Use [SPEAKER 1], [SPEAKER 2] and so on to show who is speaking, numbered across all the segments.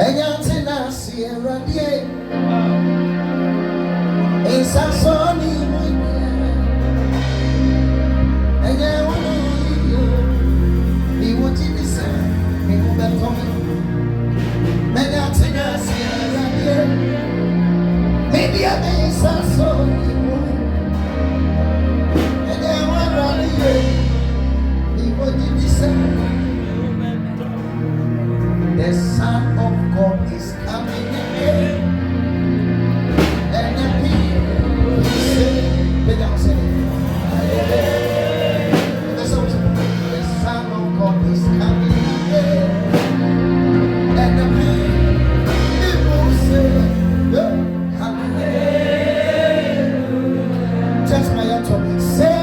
[SPEAKER 1] Benyatina Sierra Die in Sassoni and I want to be what you deserve. Benyatina Sierra Die maybe I may Sassoni and I want to be what you deserve. The Son of God is coming again. And the people say, the Son of God is coming again. And the people say, hallelujah. Just my answer. Say,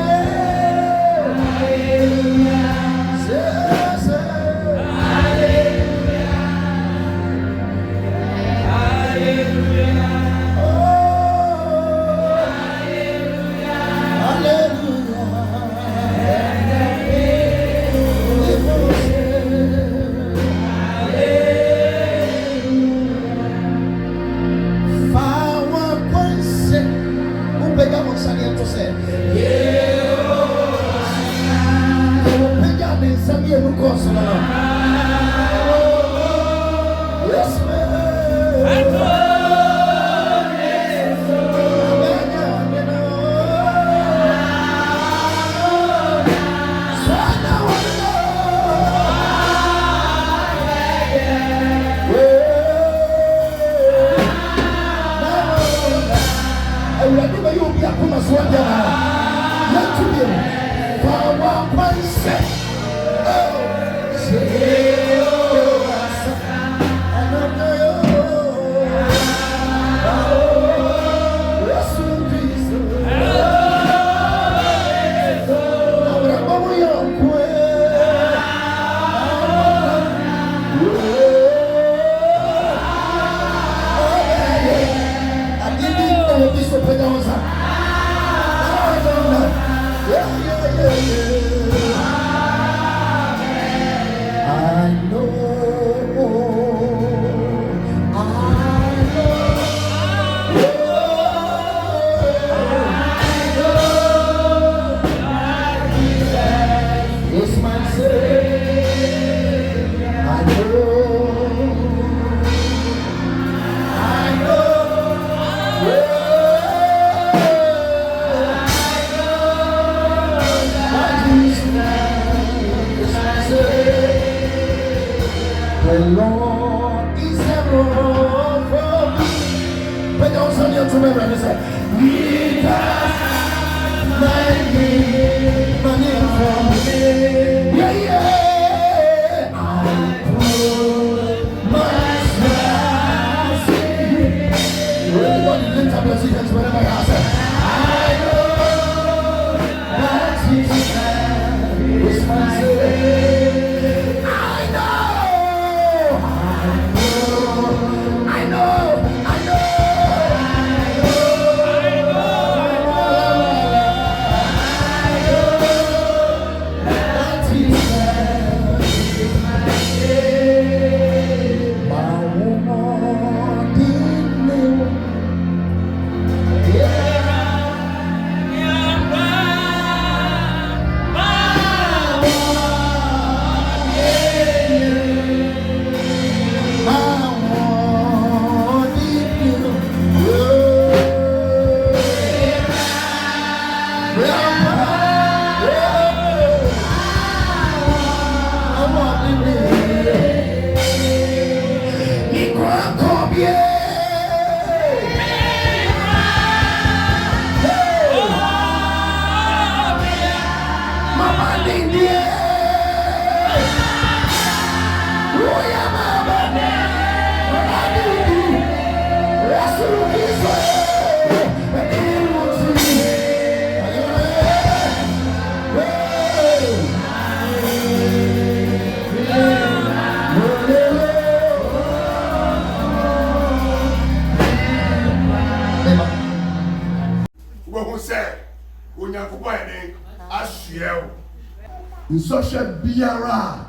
[SPEAKER 2] Nsɔhwɛ biara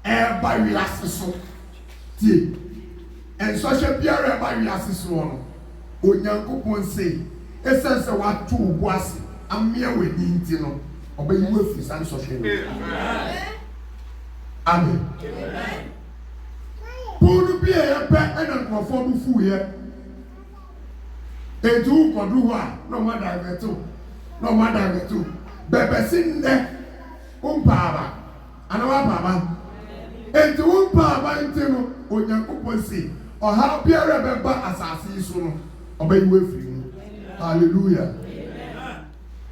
[SPEAKER 2] ɛɛba wiase so tie
[SPEAKER 1] and social biara ba wiase so no onyankopon say essence what to boase amia we nti no obayi afi san social. Amen. Punu bi e pe ena nkofo bu fu ye etu kodu ho a no ma divertu bebe sinne umpaba ana wa baba etu umpaba ntino onyankopon si oha biara beba asase so no obayi afi no. Hallelujah.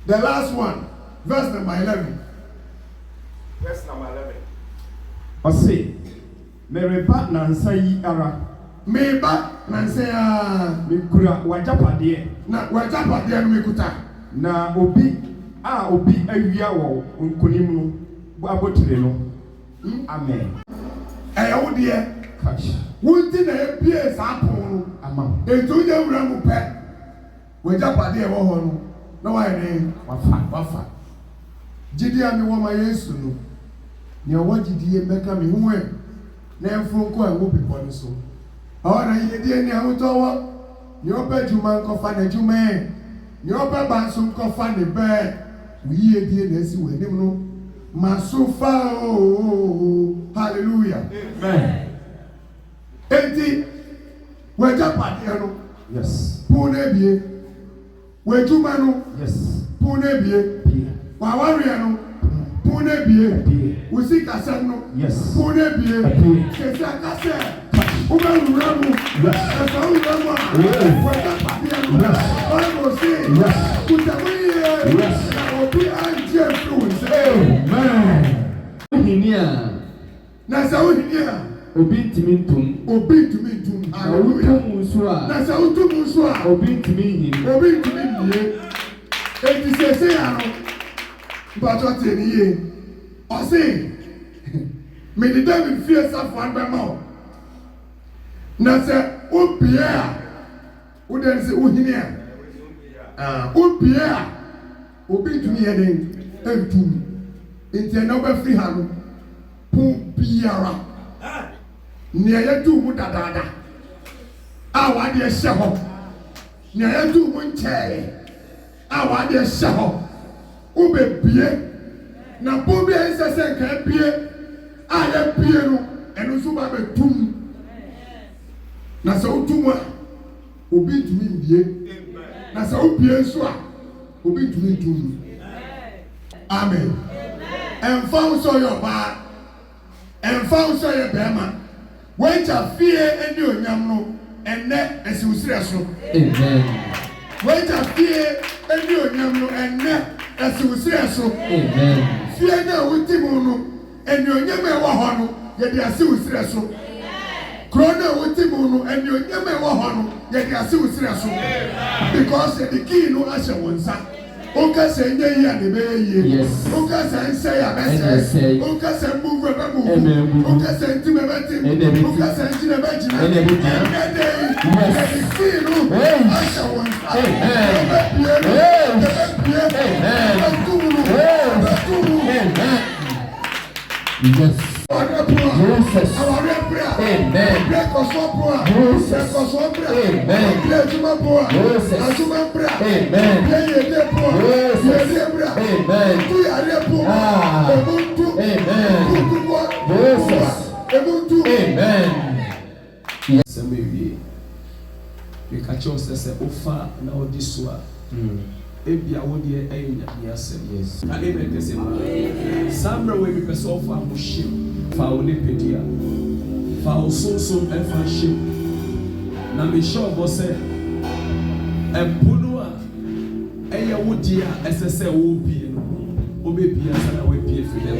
[SPEAKER 1] The last one, verse number 11.
[SPEAKER 2] Verse number 11.
[SPEAKER 3] Ose mereba nansa yi ara
[SPEAKER 1] Meba nansa ya
[SPEAKER 3] mikura wajapade
[SPEAKER 1] na wajapade no mekuta
[SPEAKER 3] na obi awia wo nkonim no abotire no. Amen.
[SPEAKER 1] Eyawo de
[SPEAKER 3] Cash.
[SPEAKER 1] wunti na ebie sa pon no
[SPEAKER 3] Ama.
[SPEAKER 1] etu je wura mu pe wajapade wo ho no na wa ene wafa jidia mi wo ma Yesu no ni owo jidie meka mi hu e na enfronko a wo bipo no so ora yedie ni ahotowo ni oba juma nkofa na juma e ni oba banso nkofa ne be wi yedie na si wenim no masufa o. Hallelujah.
[SPEAKER 3] Amen.
[SPEAKER 1] Enti wajapade no
[SPEAKER 3] Yes.
[SPEAKER 1] pune bie wejuma no
[SPEAKER 3] Yes.
[SPEAKER 1] pune bie
[SPEAKER 3] Be.
[SPEAKER 1] wawaria no pune bie
[SPEAKER 3] Be.
[SPEAKER 1] usi kasem no
[SPEAKER 3] Yes.
[SPEAKER 1] pune bie
[SPEAKER 3] Be.
[SPEAKER 1] kesi akase ube uramu esa uramu weta padia no omo si kutamuye na obi anje influence.
[SPEAKER 3] Amen. Hinia
[SPEAKER 1] Na sa uhinia
[SPEAKER 3] obi ntimi ntum.
[SPEAKER 1] obi tumi dum. Hallelujah.
[SPEAKER 3] Utum so a
[SPEAKER 1] Na sa utum so a
[SPEAKER 3] obi ntimi hin.
[SPEAKER 1] obi tumi nie eti sese ya no bato teni ye osi me di David fear safo anbema na se obia wo den se ohini a obia obi tumi ye den entum enti na oba free ha no pu biara ne ya tu mu dadada a wa de hye ho ne ya tu mu nche a wa de hye ho ubebie na bobi ensese nka bie a ya bie no eno so ba betum na so utum a obi tumi bie na so obie so a obi tumi tum. Amen. Emfa so yo ba emfa so ye bema wencha fie eni onyam no enne esiusire so.
[SPEAKER 3] Amen.
[SPEAKER 1] Wencha fie eni onyam no enne esiusire so.
[SPEAKER 3] Amen.
[SPEAKER 1] Fie na wutimu no eni onyam e wo ho no ye de esiusire so. Krona wutimu no eni onyam e wo ho no ye de esiusire so. Because the key no ashe wonsa. Oka se nye ya ne be ye.
[SPEAKER 3] Yes.
[SPEAKER 1] Oka se nse ya be se. Oka se move be move. Oka se nti be tim. Oka se nti be jina.
[SPEAKER 3] Yes.
[SPEAKER 1] The key no ashe wonsa.
[SPEAKER 3] Yes.
[SPEAKER 1] Jesus. Amen.
[SPEAKER 4] We catch us as a offer now this one. Ebia wo de ayi nya asem.
[SPEAKER 3] Yes.
[SPEAKER 4] Na ebe pese ma. Samra we be pese offer mo shim. Fa wo ne pedia. Fa wo sonson e fa shim. Na me sure bo se empunu a eye wo dia esese wo bie no. Obe bia sana we bie fi dem.